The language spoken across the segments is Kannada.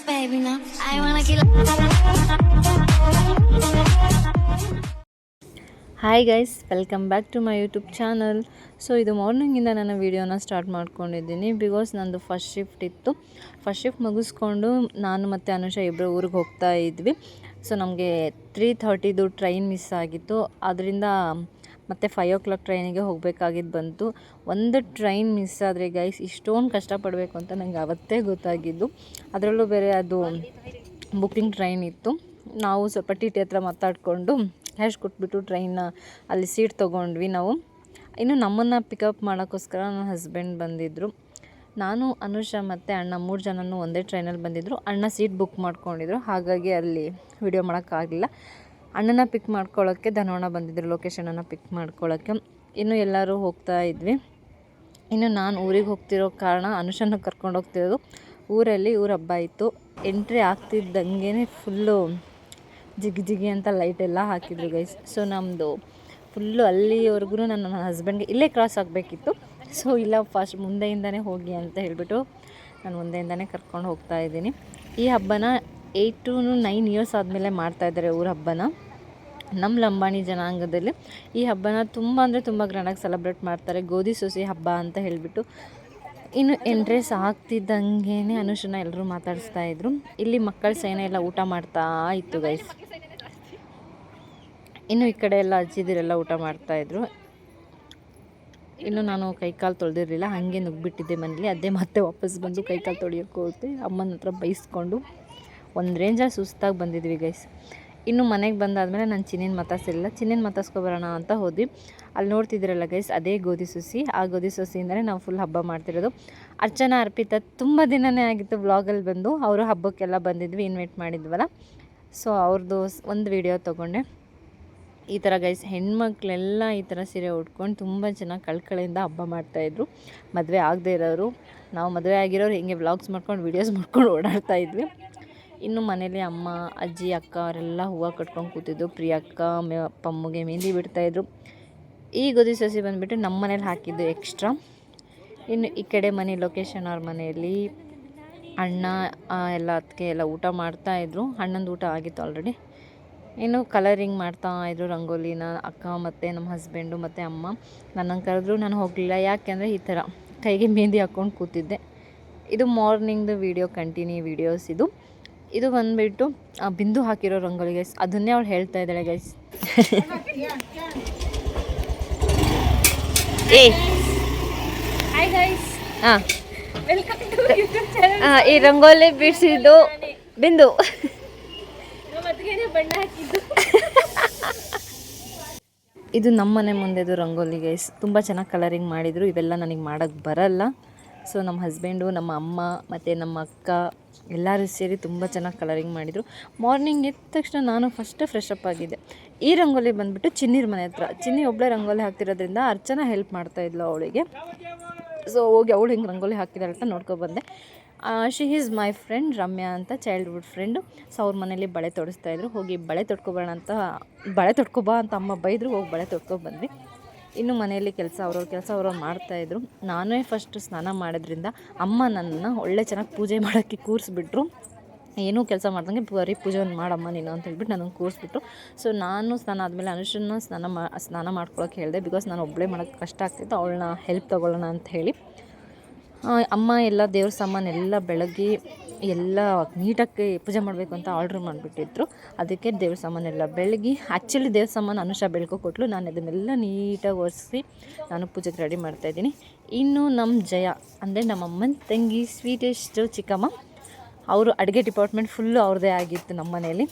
baby now. I wanna kill. Hi guys, welcome back to my YouTube channel. So ಇದು ಮಾರ್ನಿಂಗಿಂದ ನಾನು ವೀಡಿಯೋನ ಸ್ಟಾರ್ಟ್ ಮಾಡ್ಕೊಂಡಿದ್ದೀನಿ. ಬಿಕಾಸ್ ನಂದು ಫಸ್ಟ್ ಶಿಫ್ಟ್ ಇತ್ತು. ಫಸ್ಟ್ ಶಿಫ್ಟ್ ಮುಗಿಸ್ಕೊಂಡು ನಾನು ಮತ್ತು ಅನುಷಾ ಇಬ್ಬರು ಊರಿಗೆ ಹೋಗ್ತಾ ಇದ್ವಿ. ಸೊ ನಮಗೆ 3:30 ಟ್ರೈನ್ ಮಿಸ್ ಆಗಿತ್ತು. ಅದರಿಂದ ಮತ್ತು 5 o'clock ಟ್ರೈನಿಗೆ ಹೋಗಬೇಕಾಗಿದ್ದು ಬಂತು. ಒಂದು ಟ್ರೈನ್ ಮಿಸ್ ಆದರೆ ಗೈಸ್ ಇಷ್ಟೊಂದು ಕಷ್ಟಪಡಬೇಕು ಅಂತ ನನಗೆ ಅವತ್ತೇ ಗೊತ್ತಾಗಿದ್ದು. ಅದರಲ್ಲೂ ಬೇರೆ ಅದು ಬುಕ್ಕಿಂಗ್ ಟ್ರೈನ್ ಇತ್ತು. ನಾವು ಸ್ವಲ್ಪ ಟಿ ಹತ್ರ ಮಾತಾಡಿಕೊಂಡು ಕ್ಯಾಶ್ ಕೊಟ್ಬಿಟ್ಟು ಟ್ರೈನ್ನ ಅಲ್ಲಿ ಸೀಟ್ ತೊಗೊಂಡ್ವಿ ನಾವು. ಇನ್ನು ನಮ್ಮನ್ನು ಪಿಕಪ್ ಮಾಡೋಕ್ಕೋಸ್ಕರ ನನ್ನ ಹಸ್ಬೆಂಡ್ ಬಂದಿದ್ದರು. ನಾನು, ಅನುಷಾ ಮತ್ತು ಅಣ್ಣ 3 ಜನನೂ ಒಂದೇ ಟ್ರೈನಲ್ಲಿ ಬಂದಿದ್ದರು. ಅಣ್ಣ ಸೀಟ್ ಬುಕ್ ಮಾಡ್ಕೊಂಡಿದ್ರು, ಹಾಗಾಗಿ ಅಲ್ಲಿ ವಿಡಿಯೋ ಮಾಡೋಕ್ಕಾಗಲಿಲ್ಲ. ಅಣ್ಣನ ಪಿಕ್ ಮಾಡ್ಕೊಳ್ಳೋಕ್ಕೆ ಧನವಣ ಬಂದಿದ್ದರು, ಲೊಕೇಶನನ್ನು ಪಿಕ್ ಮಾಡ್ಕೊಳ್ಳೋಕ್ಕೆ. ಇನ್ನು ಎಲ್ಲರೂ ಹೋಗ್ತಾ ಇದ್ವಿ. ಇನ್ನು ನಾನು ಊರಿಗೆ ಹೋಗ್ತಿರೋ ಕಾರಣ ಅನುಷಾನ ಕರ್ಕೊಂಡು ಹೋಗ್ತಿರೋದು. ಊರಲ್ಲಿ ಊರ ಹಬ್ಬ ಇತ್ತು. ಎಂಟ್ರಿ ಆಗ್ತಿದ್ದಂಗೆ ಫುಲ್ಲು ಜಿಗಿ ಅಂತ ಲೈಟೆಲ್ಲ ಹಾಕಿದ್ರು ಗೈಸ್. ಸೊ ನಮ್ಮದು ಫುಲ್ಲು ಅಲ್ಲಿವರೆಗೂ ನನ್ನ ಹಸ್ಬೆಂಡ್ಗೆ ಇಲ್ಲೇ ಕ್ರಾಸ್ ಆಗಬೇಕಿತ್ತು. ಸೊ ಇಲ್ಲ, ಫಸ್ಟ್ ಮುಂದೆಯಿಂದನೇ ಹೋಗಿ ಅಂತ ಹೇಳಿಬಿಟ್ಟು ನಾನು ಮುಂದೆಯಿಂದನೇ ಕರ್ಕೊಂಡು ಹೋಗ್ತಾ ಇದ್ದೀನಿ. ಈ ಹಬ್ಬನ 8 to 9 years ಆದಮೇಲೆ ಮಾಡ್ತಾಯಿದ್ದಾರೆ ಊರ ಹಬ್ಬನ. ನಮ್ಮ ಲಂಬಾಣಿ ಜನಾಂಗದಲ್ಲಿ ಈ ಹಬ್ಬನ ತುಂಬ ಅಂದರೆ ತುಂಬ ಗ್ರ್ಯಾಂಡಾಗಿ ಸೆಲೆಬ್ರೇಟ್ ಮಾಡ್ತಾರೆ, ಗೋಧಿ ಸೊಸೆ ಹಬ್ಬ ಅಂತ ಹೇಳಿಬಿಟ್ಟು. ಇನ್ನು ಎಂಟ್ರೆಸ್ ಆಗ್ತಿದ್ದಂಗೆ ಅನುಷನ ಎಲ್ಲರೂ ಮಾತಾಡಿಸ್ತಾಯಿದ್ರು. ಇಲ್ಲಿ ಮಕ್ಕಳ ಸೇನೆ ಎಲ್ಲ ಊಟ ಮಾಡ್ತಾ ಇತ್ತು ಗೈಸ್. ಇನ್ನು ಈ ಕಡೆ ಎಲ್ಲ ಅಜ್ಜಿದಿರೆಲ್ಲ ಊಟ ಮಾಡ್ತಾಯಿದ್ರು. ಇನ್ನು ನಾನು ಕೈಕಾಲು ತೊಳೆದಿರಲಿಲ್ಲ, ಹಾಗೆ ನುಗ್ಗಿಬಿಟ್ಟಿದ್ದೆ ಮನೇಲಿ. ಅದೇ ಮತ್ತೆ ವಾಪಸ್ ಬಂದು ಕೈಕಾಲು ತೊಳೆಯೋಕ್ಕೆ ಹೋಗ್ತೆ. ಅಮ್ಮನ ಹತ್ರ ಬೈಸ್ಕೊಂಡು ಒಂದು ರೇಂಜಲ್ಲಿ ಸುಸ್ತಾಗಿ ಬಂದಿದ್ವಿ ಗೈಸ್. ಇನ್ನು ಮನೆಗೆ ಬಂದಾದಮೇಲೆ ನಾನು ಚಿನ್ನಿನ ಮಾತಾಡ್ಸಿರಲಿಲ್ಲ. ಚಿನ್ನಿನ ಮಾತಾಡ್ಸ್ಕೊಬರೋಣ ಅಂತ ಹೋದ್ವಿ. ಅಲ್ಲಿ ನೋಡ್ತಿದ್ದೀರಲ್ಲ ಗೈಸ್, ಅದೇ ಗೋಧಿ ಸೊಸಿ. ಆ ಗೋಧಿ ಸೊಸಿಯಿಂದಲೇ ನಾವು ಫುಲ್ ಹಬ್ಬ ಮಾಡ್ತಿರೋದು. ಅರ್ಚನಾ, ಅರ್ಪಿತಾ ತುಂಬ ದಿನವೇ ಆಗಿತ್ತು ವ್ಲಾಗಲ್ಲಿ ಬಂದು. ಅವರು ಹಬ್ಬಕ್ಕೆಲ್ಲ ಬಂದಿದ್ವಿ, ಇನ್ವೈಟ್ ಮಾಡಿದ್ವಲ್ಲ. ಸೊ ಅವ್ರದ್ದು ಒಂದು ವಿಡಿಯೋ ತೊಗೊಂಡೆ. ಈ ಥರ ಗೈಸ್, ಹೆಣ್ಮಕ್ಳೆಲ್ಲ ಈ ಥರ ಸೀರೆ ಉಟ್ಕೊಂಡು ತುಂಬ ಚೆನ್ನಾಗಿ ಕಳ್ಕಳಿಂದ ಹಬ್ಬ ಮಾಡ್ತಾಯಿದ್ರು. ಮದುವೆ ಆಗದೆ ಇರೋರು, ನಾವು ಮದುವೆ ಆಗಿರೋರು ಹಿಂಗೆ ವ್ಲಾಗ್ಸ್ ಮಾಡ್ಕೊಂಡು ವೀಡಿಯೋಸ್ ಮಾಡ್ಕೊಂಡು ಓಡಾಡ್ತಾಯಿದ್ವಿ. ಇನ್ನು ಮನೇಲಿ ಅಮ್ಮ, ಅಜ್ಜಿ, ಅಕ್ಕ ಅವರೆಲ್ಲ ಹೂವು ಕಟ್ಕೊಂಡು ಕೂತಿದ್ದು. ಪ್ರಿಯಕ್ಕ ಪಮ್ಮಗೆ ಮೆಹಂದಿ ಬಿಡ್ತಾಯಿದ್ರು. ಈ ಗೋಧಿ ಸಸಿ ಬಂದುಬಿಟ್ಟು ನಮ್ಮ ಮನೇಲಿ ಹಾಕಿದ್ದು ಎಕ್ಸ್ಟ್ರಾ. ಇನ್ನು ಈ ಕಡೆ ಮನೆ ಲೊಕೇಶನ್ ಅವ್ರ ಮನೆಯಲ್ಲಿ ಅಣ್ಣ ಎಲ್ಲ ಅದಕ್ಕೆ ಎಲ್ಲ ಊಟ ಮಾಡ್ತಾಯಿದ್ರು. ಅಣ್ಣಂದು ಊಟ ಆಗಿತ್ತು ಆಲ್ರೆಡಿ. ಇನ್ನು ಕಲರಿಂಗ್ ಮಾಡ್ತಾಯಿದ್ರು ರಂಗೋಲಿನ ಅಕ್ಕ ಮತ್ತು ನಮ್ಮ ಹಸ್ಬೆಂಡು ಮತ್ತು ಅಮ್ಮ. ನನ್ನನ್ನು ಕರೆದ್ರು, ನಾನು ಹೋಗಲಿಲ್ಲ. ಯಾಕೆಂದರೆ ಈ ಥರ ಕೈಗೆ ಮೆಹಂದಿ ಹಾಕ್ಕೊಂಡು ಕೂತಿದ್ದೆ. ಇದು ಮಾರ್ನಿಂಗ್ದು ವೀಡಿಯೋ, ಕಂಟಿನ್ಯೂ ವೀಡಿಯೋಸ್ ಇದು. ಇದು ಬಂದುಬಿಟ್ಟು ಬಿಂದು ಹಾಕಿರೋ ರಂಗೋಲಿ ಗೈಸ್. ಅದನ್ನೇ ಅವಳು ಹೇಳ್ತಾ ಇದ್ದಾಳೆ ಗೈಸ್. ಹಾಯ್ ಗೈಸ್, ಹಾಂ, ವೆಲ್ಕಮ್ ಟು ಯೂಟ್ಯೂಬ್ ಚಾನಲ್. ಈ ರಂಗೋಲಿ ಬಿಡಿಸಿದ್ದು ಬಿಂದು. ಮದ್ಗೆನೆ ಬಣ್ಣ ಹಾಕಿದ್ದು. ಇದು ನಮ್ಮ ಮನೆ ಮುಂದೆದು ರಂಗೋಲಿ ಗೈಸ್. ತುಂಬ ಚೆನ್ನಾಗಿ ಕಲರಿಂಗ್ ಮಾಡಿದರು. ಇವೆಲ್ಲ ನನಗೆ ಮಾಡೋಕ್ಕೆ ಬರಲ್ಲ. ಸೊ ನಮ್ಮ ಹಸ್ಬೆಂಡು, ನಮ್ಮ ಅಮ್ಮ ಮತ್ತು ನಮ್ಮ ಅಕ್ಕ ಎಲ್ಲರೂ ಸೇರಿ ತುಂಬ ಚೆನ್ನಾಗಿ ಕಲರಿಂಗ್ ಮಾಡಿದರು. ಮಾರ್ನಿಂಗ್ ಎದ್ದ ತಕ್ಷಣ ನಾನು ಫಸ್ಟ್ ಫ್ರೆಶ್ ಅಪ್ ಆಗಿದ್ದೆ. ಈ ರಂಗೋಲಿ ಬಂದುಬಿಟ್ಟು ಚಿನ್ನಿರ ಮನೆ ಹತ್ರ. ಚಿನ್ನಿ ಒಬ್ಬಳೇ ರಂಗೋಲಿ ಹಾಕ್ತಿರೋದ್ರಿಂದ ಅರ್ಚನಾ ಹೆಲ್ಪ್ ಮಾಡ್ತಾಯಿದ್ಲು ಅವಳಿಗೆ. ಸೊ ಹೋಗಿ ಅವಳು ಹಿಂಗೆ ರಂಗೋಲಿ ಹಾಕಿದಾಳೆ ಅಂತ ನೋಡ್ಕೊಬಂದೆ. She is my friend Ramya ಅಂತ, ಚೈಲ್ಡ್ಹುಡ್ ಫ್ರೆಂಡು. ಸೊ ಅವ್ರ ಮನೇಲಿ ಬಳೆ ತೊಡಿಸ್ತಾಯಿದ್ರು. ಹೋಗಿ ಬಳೆ ತೊಟ್ಕೊಬರೋಣ ಅಂತ, ಬಳೆ ತೊಟ್ಕೊಬಾ ಅಂತ ಅಮ್ಮ ಬೈದರು. ಹೋಗಿ ಬಳೆ ತೊಟ್ಕೊಬಂದ್ವಿ. ಇನ್ನು ಮನೆಯಲ್ಲಿ ಕೆಲಸ ಅವ್ರವ್ರು ಮಾಡ್ತಾಯಿದ್ರು. ನಾನೇ ಫಸ್ಟ್ ಸ್ನಾನ ಮಾಡೋದ್ರಿಂದ ಅಮ್ಮ ನನ್ನನ್ನು ಒಳ್ಳೆ ಚೆನ್ನಾಗಿ ಪೂಜೆ ಮಾಡೋಕ್ಕೆ ಕೂರಿಸ್ಬಿಟ್ರು. ಏನೂ ಕೆಲಸ ಮಾಡ್ದಂಗೆ ಬರೀ ಪೂಜೆ ಒಂದು ಮಾಡಮ್ಮ ನೀನು ಅಂತ ಹೇಳ್ಬಿಟ್ಟು ನನಗೆ ಕೂರಿಸ್ಬಿಟ್ರು. ಸೊ ನಾನು ಸ್ನಾನ ಆದಮೇಲೆ ಅನುಷನ್ನ ಸ್ನಾನ ಮಾಡ್ಕೊಳಕ್ಕೆ ಹೇಳಿದೆ. ಬಿಕಾಸ್ ನಾನು ಒಬ್ಬಳೇ ಮಾಡೋಕ್ಕೆ ಕಷ್ಟ ಆಗ್ತಿತ್ತು, ಅವಳನ್ನ ಹೆಲ್ಪ್ ತೊಗೊಳ್ಳೋಣ ಅಂತ ಹೇಳಿ. ಅಮ್ಮ ಎಲ್ಲ ದೇವ್ರ ಸಾಮಾನೆಲ್ಲ ಬೆಳಗ್ಗೆ ಎಲ್ಲ ನೀಟಾಗಿ ಪೂಜೆ ಮಾಡಬೇಕು ಅಂತ ಆರ್ಡ್ರ್ ಮಾಡಿಬಿಟ್ಟಿದ್ರು. ಅದಕ್ಕೆ ದೇವ್ರ ಸಾಮಾನೆಲ್ಲ ಬೆಳಗ್ಗೆ, ಆ್ಯಕ್ಚುಲಿ ದೇವ್ರ ಸಾಮಾನು ಅನುಷಾ ಬೆಳ್ಕೊಟ್ಲು. ನಾನು ಅದನ್ನೆಲ್ಲ ನೀಟಾಗಿ ಒರೆಸಿ ನಾನು ಪೂಜೆಗೆ ರೆಡಿ ಮಾಡ್ತಾಯಿದ್ದೀನಿ. ಇನ್ನು ನಮ್ಮ ಜಯ ಅಂದರೆ ನಮ್ಮಮ್ಮನ ತಂಗಿ, ಸ್ವೀಟೆಸ್ಟು ಚಿಕ್ಕಮ್ಮ, ಅವರು ಅಡುಗೆ ಡಿಪಾರ್ಟ್ಮೆಂಟ್ ಫುಲ್ಲು ಅವ್ರದ್ದೇ ಆಗಿತ್ತು ನಮ್ಮ ಮನೇಲಿ.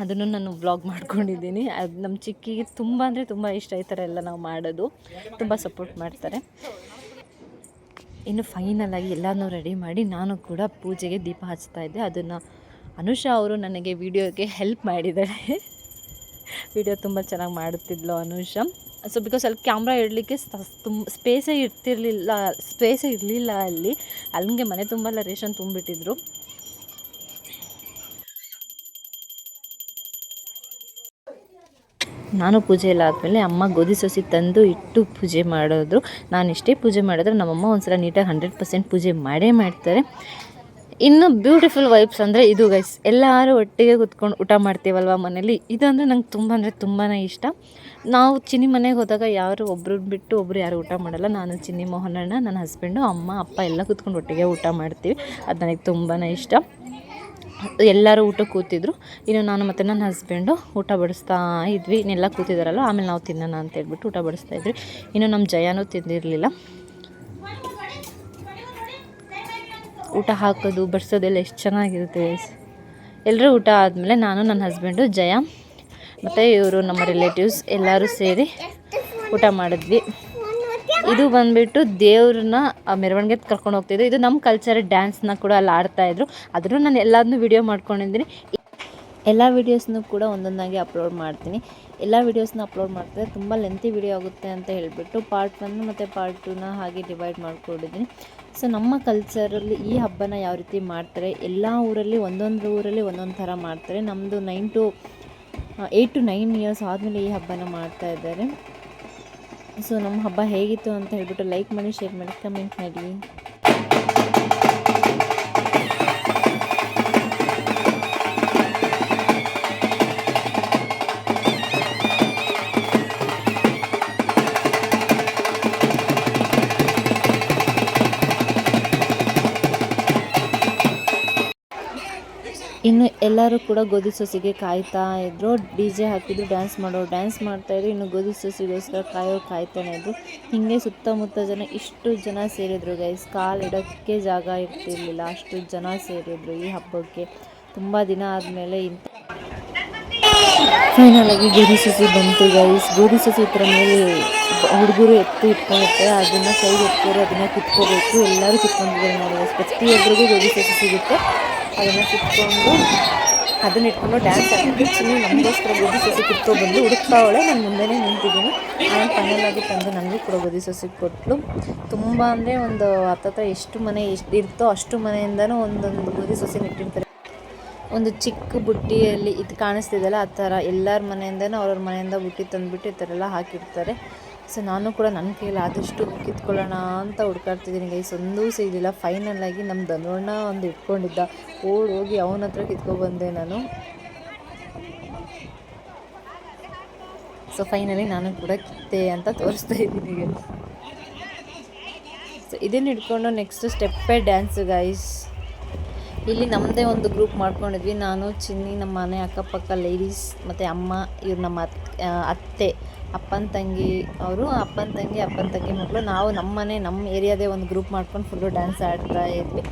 ಅದನ್ನು ನಾನು ವ್ಲಾಗ್ ಮಾಡ್ಕೊಂಡಿದ್ದೀನಿ. ಅದು ನಮ್ಮ ಚಿಕ್ಕಿಗೆ ತುಂಬ ಅಂದರೆ ತುಂಬ ಇಷ್ಟ ಈ ಥರ ಎಲ್ಲ ನಾವು ಮಾಡೋದು. ತುಂಬ ಸಪೋರ್ಟ್ ಮಾಡ್ತಾರೆ. ಇನ್ನು ಫೈನಲಾಗಿ ಎಲ್ಲನೂ ರೆಡಿ ಮಾಡಿ ನಾನು ಕೂಡ ಪೂಜೆಗೆ ದೀಪ ಹಚ್ತಾಯಿದ್ದೆ. ಅದನ್ನು ಅನುಷಾ ಅವರು ನನಗೆ ವಿಡಿಯೋಗೆ ಹೆಲ್ಪ್ ಮಾಡಿದ್ದಾಳೆ. ವಿಡಿಯೋ ತುಂಬ ಚೆನ್ನಾಗಿ ಮಾಡುತ್ತಿದ್ಲು ಅನುಷಾ. ಸೊ ಬಿಕಾಸ್ ಅಲ್ಲಿ ಕ್ಯಾಮ್ರಾ ಇಡಲಿಕ್ಕೆ ತುಂಬ ಸ್ಪೇಸೇ ಇರಲಿಲ್ಲ ಅಲ್ಲಿ. ಅಲ್ಲಿಗೆ ಮನೆ ತುಂಬ ರೇಷನ್ ತುಂಬಿಟ್ಟಿದ್ರು. ನಾನು ಪೂಜೆ ಎಲ್ಲ ಆದಮೇಲೆ ಅಮ್ಮ ಗೋಧಿ ಸೊಸಿ ತಂದು ಇಟ್ಟು ಪೂಜೆ ಮಾಡೋದು. ನಾನು ಎಷ್ಟೇ ಪೂಜೆ ಮಾಡಿದ್ರೆ ನಮ್ಮಮ್ಮ ಒಂದು ಸಲ ನೀಟಾಗಿ 100% ಪೂಜೆ ಮಾಡೇ ಮಾಡ್ತಾರೆ. ಇನ್ನು ಬ್ಯೂಟಿಫುಲ್ ವೈಬ್ಸ್ ಅಂದರೆ ಇದು ಗೈಸ್, ಎಲ್ಲರೂ ಒಟ್ಟಿಗೆ ಕೂತ್ಕೊಂಡು ಊಟ ಮಾಡ್ತೀವಲ್ವ ಮನೇಲಿ, ಇದಂದರೆ ನಂಗೆ ತುಂಬ ಅಂದರೆ ತುಂಬಾ ಇಷ್ಟ. ನಾವು ಚಿನ್ನಿ ಮನೆಗೆ ಹೋದಾಗ ಯಾರು ಒಬ್ರು ಬಿಟ್ಟು ಒಬ್ಬರು ಯಾರು ಊಟ ಮಾಡಲ್ಲ. ನಾನು, ಚಿನ್ನಿ, ಮೋಹನಣ್ಣ, ನನ್ನ ಹಸ್ಬೆಂಡು, ಅಮ್ಮ, ಅಪ್ಪ ಎಲ್ಲ ಕೂತ್ಕೊಂಡು ಒಟ್ಟಿಗೆ ಊಟ ಮಾಡ್ತೀವಿ. ಅದು ನನಗೆ ತುಂಬಾ ಇಷ್ಟ. ಎಲ್ಲರೂ ಊಟಕ್ಕೆ ಕೂತಿದ್ರು. ಇನ್ನು ನಾನು ಮತ್ತು ನನ್ನ ಹಸ್ಬೆಂಡು ಊಟ ಬಡಿಸ್ತಾ ಇದ್ವಿ. ಇನ್ನೆಲ್ಲ ಕೂತಿದ್ದಾರಲ್ಲ, ಆಮೇಲೆ ನಾವು ತಿನ್ನೋಣ ಅಂತ ಹೇಳ್ಬಿಟ್ಟು ಊಟ ಬಡಿಸ್ತಾ ಇದ್ವಿ. ಇನ್ನು ನಮ್ಮ ಜಯನೂ ತಿಂದಿರಲಿಲ್ಲ. ಊಟ ಹಾಕೋದು ಬಡಿಸೋದೆಲ್ಲ ಎಷ್ಟು ಚೆನ್ನಾಗಿರುತ್ತೆ. ಎಲ್ಲರೂ ಊಟ ಆದಮೇಲೆ ನಾನು, ನನ್ನ ಹಸ್ಬೆಂಡು, ಜಯ ಮತ್ತು ಇವರು ನಮ್ಮ ರಿಲೇಟಿವ್ಸ್ ಎಲ್ಲರೂ ಸೇರಿ ಊಟ ಮಾಡಿದ್ವಿ. ಇದು ಬಂದುಬಿಟ್ಟು ದೇವ್ರನ್ನ ಮೆರವಣಿಗೆ ಕರ್ಕೊಂಡು ಹೋಗ್ತಿದ್ರು. ಇದು ನಮ್ಮ ಕಲ್ಚರ್ ಡ್ಯಾನ್ಸ್ನ ಕೂಡ ಅಲ್ಲಿ ಆಡ್ತಾಯಿದ್ರು. ಆದರೂ ನಾನು ಎಲ್ಲದನ್ನೂ ವಿಡಿಯೋ ಮಾಡ್ಕೊಂಡಿದ್ದೀನಿ. ಎಲ್ಲ ವೀಡಿಯೋಸ್ನೂ ಕೂಡ ಒಂದೊಂದಾಗಿ ಅಪ್ಲೋಡ್ ಮಾಡ್ತೀನಿ. ಎಲ್ಲ ವೀಡಿಯೋಸ್ನ ಅಪ್ಲೋಡ್ ಮಾಡ್ತಾರೆ, ತುಂಬ ಲೆಂತಿ ವಿಡಿಯೋ ಆಗುತ್ತೆ ಅಂತ ಹೇಳಿಬಿಟ್ಟು ಪಾರ್ಟ್ 1 ಮತ್ತು ಪಾರ್ಟ್ 2ನ ಹಾಗೆ ಡಿವೈಡ್ ಮಾಡ್ಕೊಂಡಿದ್ದೀನಿ. ಸೊ ನಮ್ಮ ಕಲ್ಚರಲ್ಲಿ ಈ ಹಬ್ಬನ ಯಾವ ರೀತಿ ಮಾಡ್ತಾರೆ, ಎಲ್ಲ ಊರಲ್ಲಿ ಒಂದೊಂದು ಊರಲ್ಲಿ ಒಂದೊಂದು ಥರ ಮಾಡ್ತಾರೆ. ನಮ್ಮದು 8 to 9 ಇಯರ್ಸ್ ಆದಮೇಲೆ ಈ ಹಬ್ಬನ ಮಾಡ್ತಾ ಇದ್ದಾರೆ. ಸೊ ನಮ್ಮ ಹಬ್ಬ ಹೇಗಿತ್ತು ಅಂತ ಹೇಳ್ಬಿಟ್ಟು ಲೈಕ್ ಮಾಡಿ, ಶೇರ್ ಮಾಡಿ, ಕಮೆಂಟ್ ಮಾಡಿ. ಇನ್ನು ಎಲ್ಲರೂ ಕೂಡ ಗೋಧಿ ಸೊಸೆಗೆ ಕಾಯ್ತಾ ಇದ್ದರು. DJ ಹಾಕಿದ್ರು, ಡ್ಯಾನ್ಸ್ ಮಾಡ್ತಾಯಿದ್ರು. ಇನ್ನು ಗೋಧಿ ಸೊಸೆಗೋಸ್ಕರ ಕಾಯ್ತಾನೆ ಇದ್ದರು. ಹೀಗೆ ಸುತ್ತಮುತ್ತ ಇಷ್ಟು ಜನ ಸೇರಿದ್ರು ಗೈಸ್. ಕಾಲಿಡೋಕ್ಕೆ ಜಾಗ ಇರ್ತಿರ್ಲಿಲ್ಲ, ಅಷ್ಟು ಜನ ಸೇರಿದ್ರು ಈ ಹಬ್ಬಕ್ಕೆ. ತುಂಬ ದಿನ ಆದಮೇಲೆ ಫೈನಲಾಗಿ ಗೋಧಿ ಸೊಸೆ ಬಂತು ಗೈಸ್. ಗೋಧಿ ಸೊಸೆ ಈ ಥರ ಮೇಲೆ ಹುಡುಗರು ಇಟ್ಕೊಂಡಿರ್ತಾರೆ, ಅದನ್ನು ಕೈಗೆ ಎತ್ಕೋರು, ಅದನ್ನು ಕಿತ್ಕೋಬೇಕು. ಎಲ್ಲರೂ ಕಿತ್ಕೊಂಡಿದ್ದಾರೆ ನೋಡಿ ಗೈಸ್. ಪ್ರತಿಯೊಬ್ಬರಿಗೂ ಗೋಧಿ ಸೊಸೆ ಸಿಗುತ್ತೆ. ಅದನ್ನು ಕಿತ್ಕೊಂಡು ಅದನ್ನ ಇಟ್ಕೊಂಡು ಡ್ಯಾನ್ಸ್ ಆಡ್ತಿದ್ವಿ. ಚಿನ್ನಿ ನಮಗೋಸ್ಕರ ಗೋಧಿ ಸೊಸೆ ಕಿತ್ಕೊಬಂದು ಹುಡುಕ್ತಾವಳೆ. ನಾನು ಮುಂದೆನೇ ನಿಂತಿದ್ದೀನಿ. ಆಮೇಲೆ ಫೈನಲಾಗಿ ತಂದು ನನಗೂ ಕೂಡ ಗೋಧಿ ಸೊಸೆ ಕೊಟ್ಟಳು. ತುಂಬ ಅಂದರೆ ಒಂದು ಹತ್ತತ್ರ ಎಷ್ಟು ಮನೆ ಇರ್ತೋ ಅಷ್ಟು ಮನೆಯಿಂದನೂ ಒಂದೊಂದು ಗೋಧಿ ಸೊಸೆನ ಇಟ್ಟಿರ್ತಾರೆ. ಒಂದು ಚಿಕ್ಕ ಬುಟ್ಟಿಯಲ್ಲಿ ಇದು ಕಾಣಿಸ್ತಿದೆಯಲ್ಲ, ಆ ಥರ ಎಲ್ಲರ ಮನೆಯಿಂದನೂ ಅವ್ರವ್ರ ಮನೆಯಿಂದ ಬುಟ್ಟಿ ತಂದುಬಿಟ್ಟು ಈ ಥರ ಎಲ್ಲ ಹಾಕಿರ್ತಾರೆ. ಸೊ ನಾನು ಕೂಡ ನನ್ನ ಕೈಯಲ್ಲಿ ಆದಷ್ಟು ಕಿತ್ಕೊಳ್ಳೋಣ ಅಂತ ಹುಡ್ಕಾಡ್ತಿದ್ದೀನಿ ಗೈಸ್. ಒಂದೂ ಸಿಗಲಿಲ್ಲ. ಫೈನಲಾಗಿ ನಮ್ಮ ಧನುವಣ್ಣ ಒಂದು ಇಟ್ಕೊಂಡಿದ್ದ, ಹೋಗಿ ಅವನ ಹತ್ರ ಕಿತ್ಕೊಬಂದೆ ನಾನು. ಸೊ ಫೈನಲಿ ನಾನು ಕೂಡ ಕಿತ್ತೆ ಅಂತ ತೋರಿಸ್ತಾ ಇದ್ದೀನಿ ಗೈಸ್. ಸೊ ಇದನ್ನು ಇಟ್ಕೊಂಡು ನೆಕ್ಸ್ಟ್ ಸ್ಟೆಪ್ಪೇ ಡ್ಯಾನ್ಸು ಗೈಸ್. ಇಲ್ಲಿ ನಮ್ಮದೇ ಒಂದು ಗ್ರೂಪ್ ಮಾಡ್ಕೊಂಡಿದ್ವಿ. ನಾನು, ಚಿನ್ನಿ, ನಮ್ಮ ಮನೆ ಅಕ್ಕಪಕ್ಕ ಲೇಡೀಸ್ ಮತ್ತು ಅಮ್ಮ, ಇವ್ರು ನಮ್ಮ ಅತ್ತೆ, ಅಪ್ಪನ ತಂಗಿ ಅವರು, ಅಪ್ಪನ ತಂಗಿ ಮಕ್ಕಳು, ನಾವು ನಮ್ಮ ಮನೆ ನಮ್ಮ ಏರಿಯಾದೇ ಒಂದು ಗ್ರೂಪ್ ಮಾಡ್ಕೊಂಡು ಫುಲ್ಲು ಡ್ಯಾನ್ಸ್ ಆಡ್ತಾ ಇದ್ವಿ.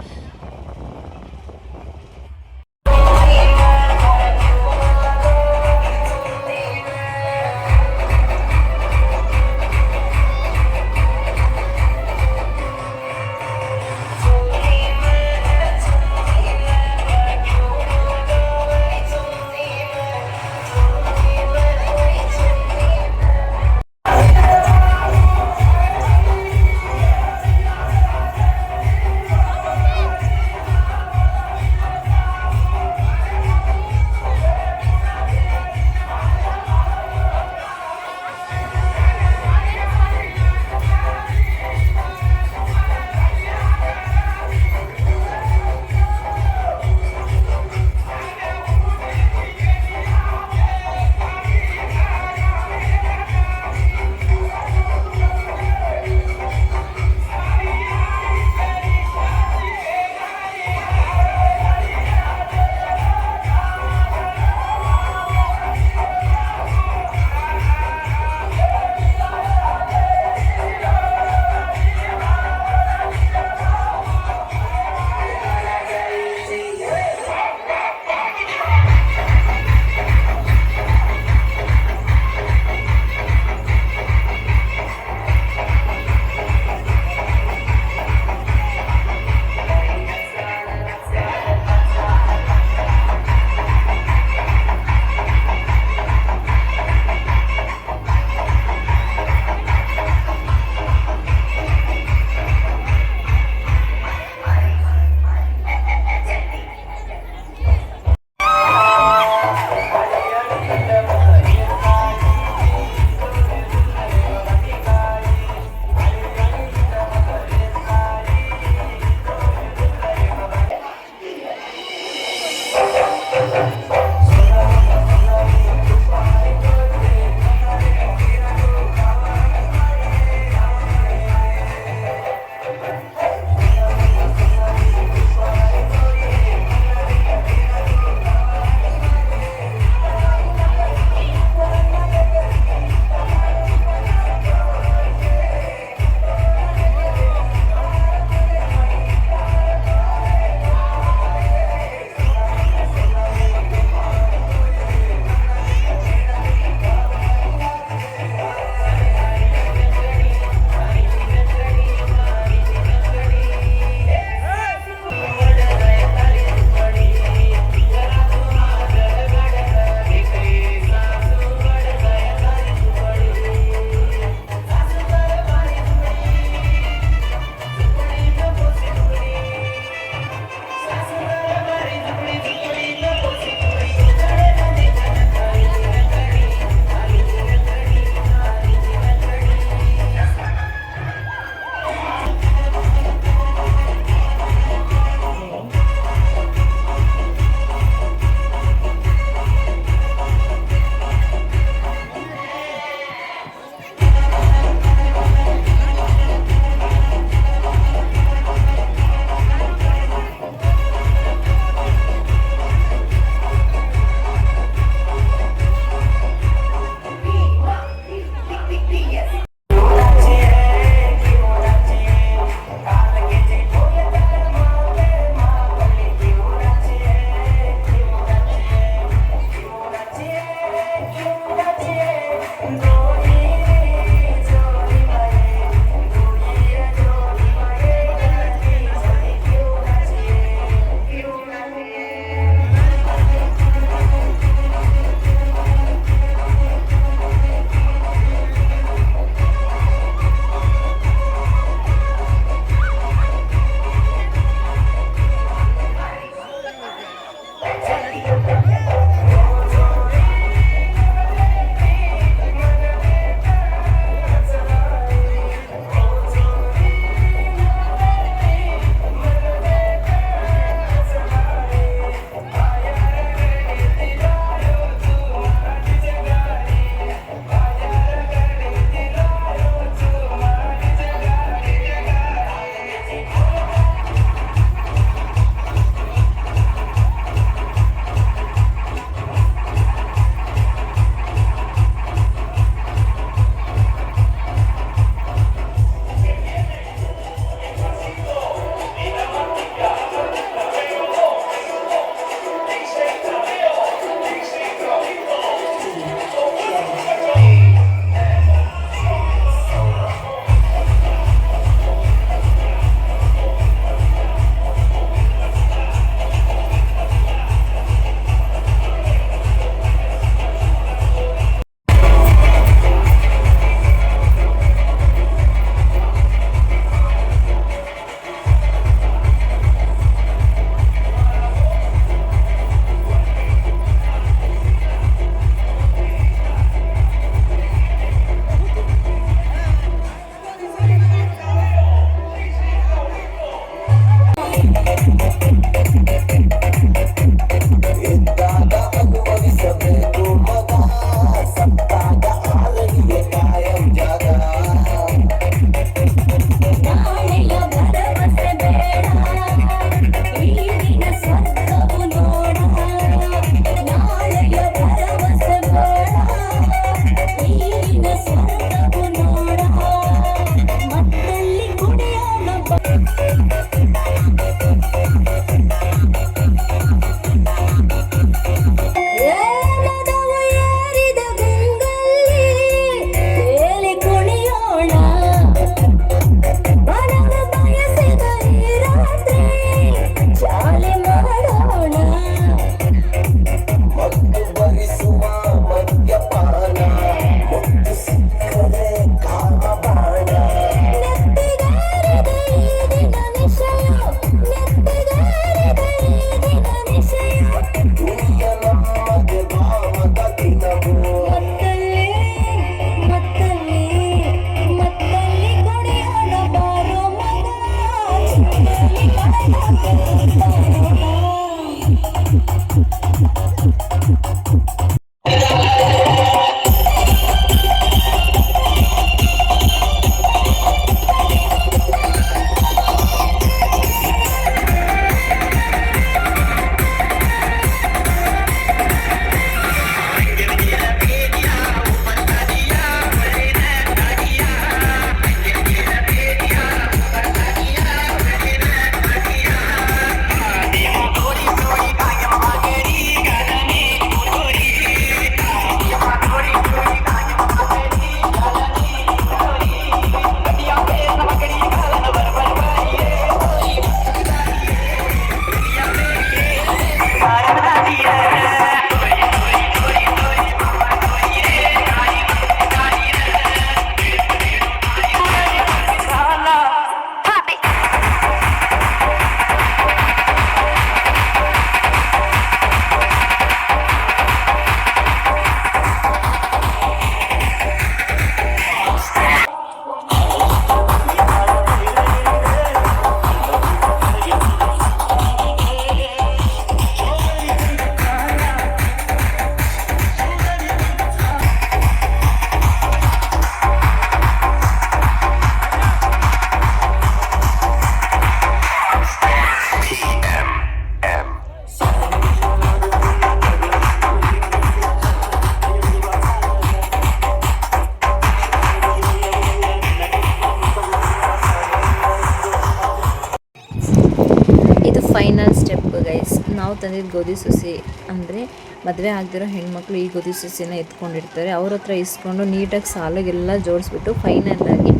ನಾವು ತಂದಿದ್ದು ಗೋಧಿ ಸಸಿ ಅಂದರೆ ಮದುವೆ ಆಗದಿರೋ ಹೆಣ್ಮಕ್ಳು ಈ ಗೋಧಿ ಸಸಿನ ಎತ್ಕೊಂಡಿರ್ತಾರೆ. ಅವ್ರ ಹತ್ರ ಇಸ್ಕೊಂಡು ನೀಟಾಗಿ ಸಾಲಾಗೆಲ್ಲ ಜೋಡಿಸ್ಬಿಟ್ಟು ಫೈನಲಾಗಿ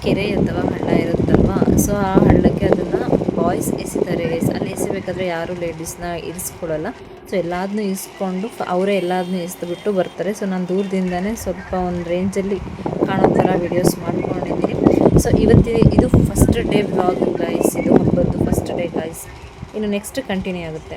ಕೆರೆ ಅಥವಾ ಹಳ್ಳ ಇರುತ್ತಲ್ವ, ಸೊ ಆ ಹಳ್ಳಕ್ಕೆ ಅದನ್ನು ಬಾಯ್ಸ್ ಎಸಿತಾರೆ. ಅಲ್ಲಿ ಎಸಿಬೇಕಾದ್ರೆ ಯಾರೂ ಲೇಡೀಸ್ನ ಇರಿಸ್ಕೊಳ್ಳಲ್ಲ. ಸೊ ಎಲ್ಲದನ್ನೂ ಇಸ್ಕೊಂಡು ಅವರೇ ಎಲ್ಲದನ್ನೂ ಎಸ್ದುಬಿಟ್ಟು ಬರ್ತಾರೆ. ಸೊ ನಾನು ದೂರದಿಂದನೇ ಸ್ವಲ್ಪ ಒಂದು ರೇಂಜಲ್ಲಿ ಕಾಣೋ ಥರ ವೀಡಿಯೋಸ್ ಮಾಡ್ಕೊಂಡಿದ್ದೀನಿ. ಸೊ ಇದು ಫಸ್ಟ್ ಡೇ ವ್ಲಾಗ್ ಗೈಸ್, ಇದು ಹಬ್ಬದ್ದು ಫಸ್ಟ್ ಡೇ ಗೈಸ್. ಇನ್ನು ನೆಕ್ಸ್ಟ್ ಕಂಟಿನ್ಯೂ ಆಗುತ್ತೆ.